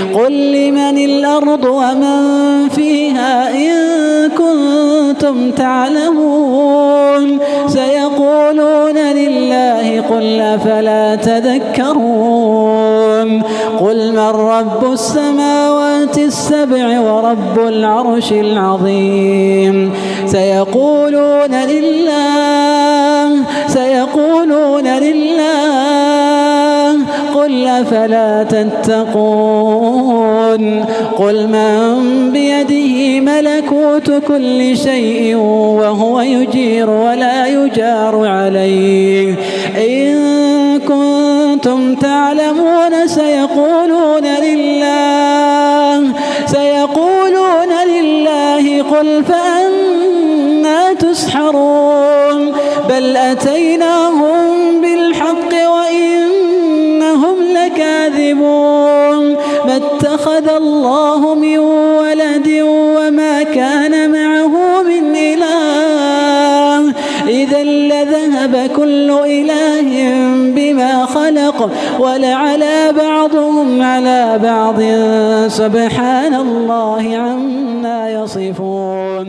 قل لمن الأرض ومن فيها إن كنتم تعلمون سيقولون لله قل أفلا تذكرون قل من رب السماوات السبع ورب العرش العظيم سيقولون لله قل أفلا تتقون قل من بيده ملكوت كل شيء وهو يجير ولا يجار عليه إن كنتم تعلمون سيقولون لله قل فأنى تسحرون بل أتيناهم بالحق وإنهم لكاذبون ما اتخذ الله من ولد وما كان معه من إله إذا لذهب كل إله بما خلق ولعلى بعضهم على بعض سبحان الله عما يصفون.